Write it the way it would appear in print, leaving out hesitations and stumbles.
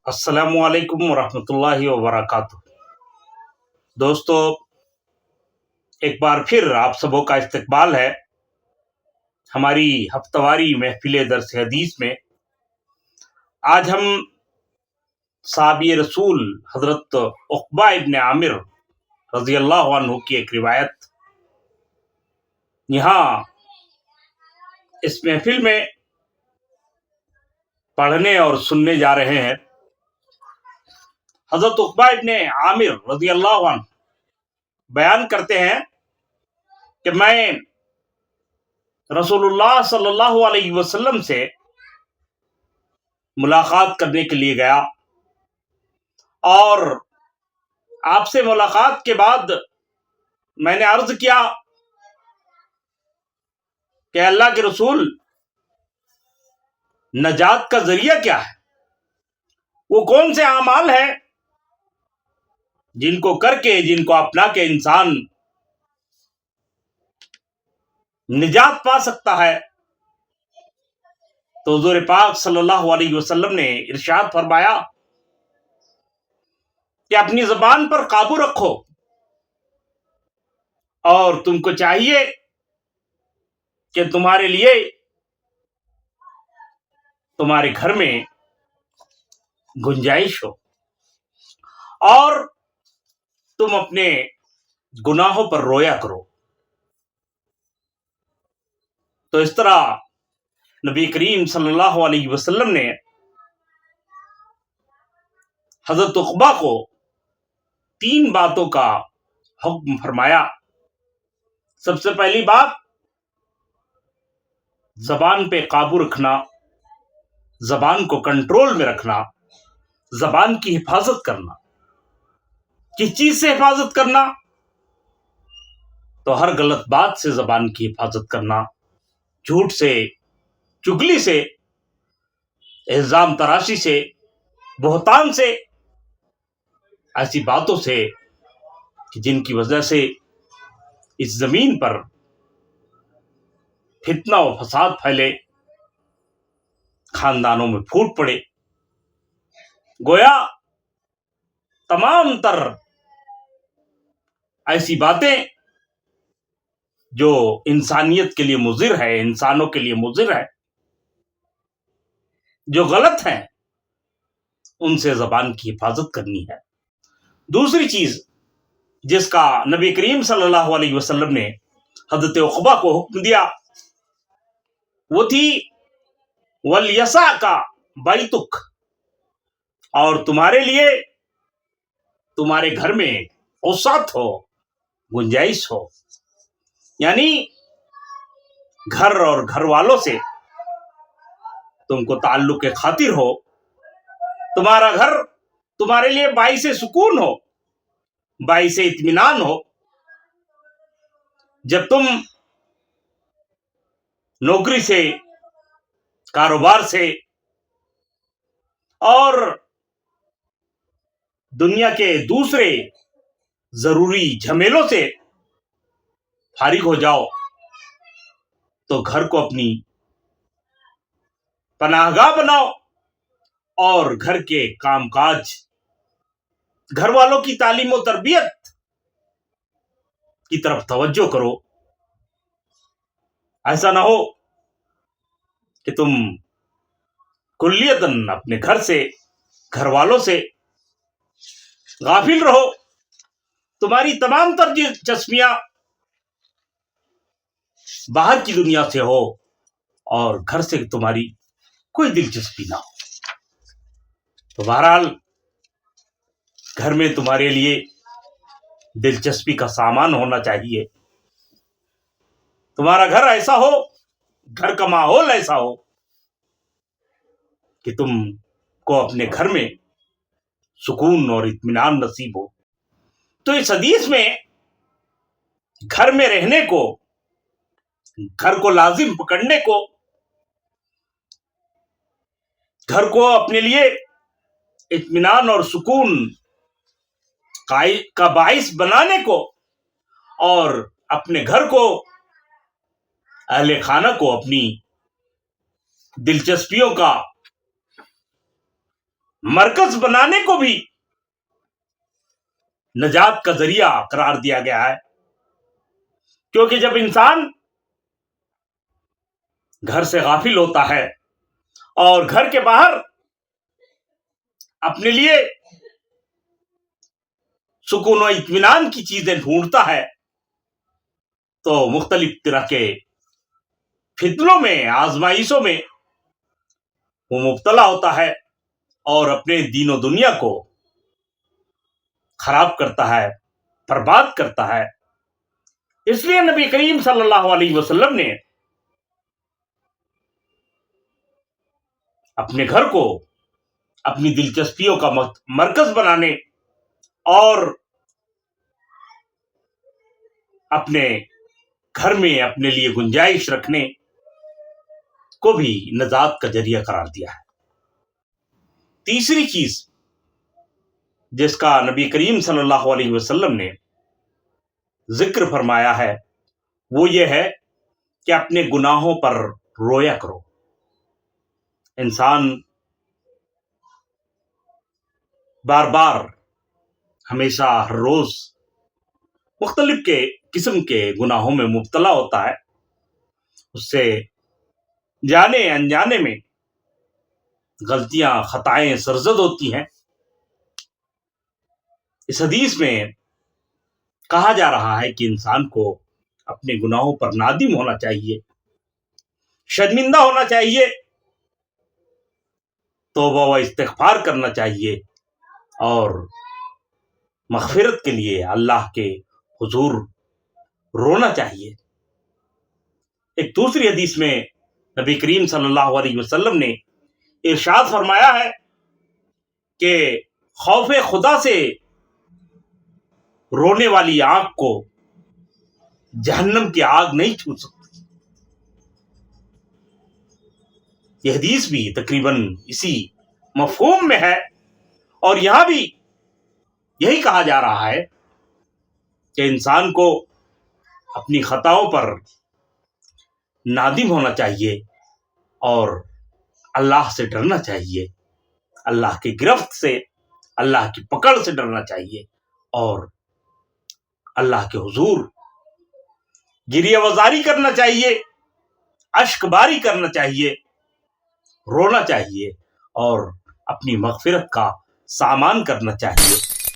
السلام علیکم ورحمۃ اللہ وبرکاتہ۔ دوستو، ایک بار پھر آپ سبوں کا استقبال ہے ہماری ہفتہ واری محفل درس حدیث میں۔ آج ہم صحابی رسول حضرت عقبہ ابن عامر رضی اللہ عنہ کی ایک روایت یہاں اس محفل میں پڑھنے اور سننے جا رہے ہیں۔ حضرت عقبہ ابن عامر رضی اللہ عنہ بیان کرتے ہیں کہ میں رسول اللہ صلی اللہ علیہ وسلم سے ملاقات کرنے کے لیے گیا، اور آپ سے ملاقات کے بعد میں نے عرض کیا کہ اللہ کے رسول، نجات کا ذریعہ کیا ہے؟ وہ کون سے اعمال ہیں جن کو کر کے، جن کو اپنا کے انسان نجات پا سکتا ہے؟ تو حضور پاک صلی اللہ علیہ وسلم نے ارشاد فرمایا کہ اپنی زبان پر قابو رکھو، اور تم کو چاہیے کہ تمہارے لیے تمہارے گھر میں گنجائش ہو، اور تم اپنے گناہوں پر رویا کرو۔ تو اس طرح نبی کریم صلی اللہ علیہ وسلم نے حضرت عقبہ کو 3 باتوں کا حکم فرمایا۔ سب سے پہلی بات، زبان پہ قابو رکھنا، زبان کو کنٹرول میں رکھنا، زبان کی حفاظت کرنا۔ کس چیز سے حفاظت کرنا؟ تو ہر غلط بات سے زبان کی حفاظت کرنا، جھوٹ سے، چگلی سے، الزام تراشی سے، بہتان سے، ایسی باتوں سے کہ جن کی وجہ سے اس زمین پر فتنہ و فساد پھیلے، خاندانوں میں پھوٹ پڑے۔ گویا تمام تر ایسی باتیں جو انسانیت کے لیے مضر ہے، انسانوں کے لیے مضر ہے، جو غلط ہیں، ان سے زبان کی حفاظت کرنی ہے۔ دوسری چیز جس کا نبی کریم صلی اللہ علیہ وسلم نے حضرت عقبہ کو حکم دیا، وہ تھی وَلْيَسَعْكَ بَيْتُكَ، اور تمہارے لیے تمہارے گھر میں وسعت ہو، گنجائش ہو، یعنی گھر اور گھر والوں سے تم کو تعلق خاطر ہو، تمہارا گھر تمہارے لیے باعث سکون ہو، باعث اطمینان ہو۔ جب تم نوکری سے، کاروبار سے اور دنیا کے دوسرے ضروری جھمیلوں سے فارغ ہو جاؤ، تو گھر کو اپنی پناہ گاہ بناؤ، اور گھر کے کام کاج، گھر والوں کی تعلیم و تربیت کی طرف توجہ کرو۔ ایسا نہ ہو کہ تم کلیتاً اپنے گھر سے، گھر والوں سے غافل رہو، تمہاری تمام تر دلچسپیاں باہر کی دنیا سے ہو، اور گھر سے تمہاری کوئی دلچسپی نہ ہو۔ تو بہرحال گھر میں تمہارے لیے دلچسپی کا سامان ہونا چاہیے، تمہارا گھر ایسا ہو، گھر کا ماحول ایسا ہو کہ تم کو اپنے گھر میں سکون اور اطمینان نصیب ہو۔ تو اس حدیث میں گھر میں رہنے کو، گھر کو لازم پکڑنے کو، گھر کو اپنے لیے اطمینان اور سکون کا باعث بنانے کو، اور اپنے گھر کو، اہل خانہ کو اپنی دلچسپیوں کا مرکز بنانے کو بھی نجات کا ذریعہ قرار دیا گیا ہے، کیونکہ جب انسان گھر سے غافل ہوتا ہے اور گھر کے باہر اپنے لیے سکون و اطمینان کی چیزیں ڈھونڈتا ہے تو مختلف طرح کے فتنوں میں، آزمائشوں میں وہ مبتلا ہوتا ہے اور اپنے دین و دنیا کو خراب کرتا ہے، برباد کرتا ہے۔ اس لیے نبی کریم صلی اللہ علیہ وسلم نے اپنے گھر کو اپنی دلچسپیوں کا مرکز بنانے اور اپنے گھر میں اپنے لیے گنجائش رکھنے کو بھی نجات کا ذریعہ قرار دیا ہے۔ تیسری چیز جس کا نبی کریم صلی اللہ علیہ وسلم نے ذکر فرمایا ہے وہ یہ ہے کہ اپنے گناہوں پر رویا کرو۔ انسان بار بار، ہمیشہ، ہر روز مختلف قسم کے گناہوں میں مبتلا ہوتا ہے، اس سے جانے انجانے میں غلطیاں، خطائیں سرزد ہوتی ہیں۔ اس حدیث میں کہا جا رہا ہے کہ انسان کو اپنے گناہوں پر نادم ہونا چاہیے، شرمندہ ہونا چاہیے، توبہ و استغفار کرنا چاہیے اور مغفرت کے لیے اللہ کے حضور رونا چاہیے۔ ایک دوسری حدیث میں نبی کریم صلی اللہ علیہ وسلم نے ارشاد فرمایا ہے کہ خوف خدا سے رونے والی آنکھ کو جہنم کی آگ نہیں چھو سکتی۔ یہ حدیث بھی تقریباً اسی مفہوم میں ہے، اور یہاں بھی یہی کہا جا رہا ہے کہ انسان کو اپنی خطاؤں پر نادم ہونا چاہیے اور اللہ سے ڈرنا چاہیے، اللہ کی گرفت سے، اللہ کی پکڑ سے ڈرنا چاہیے اور اللہ کے حضور گریہ وزاری کرنا چاہیے، اشک باری کرنا چاہیے، رونا چاہیے اور اپنی مغفرت کا سامان کرنا چاہیے۔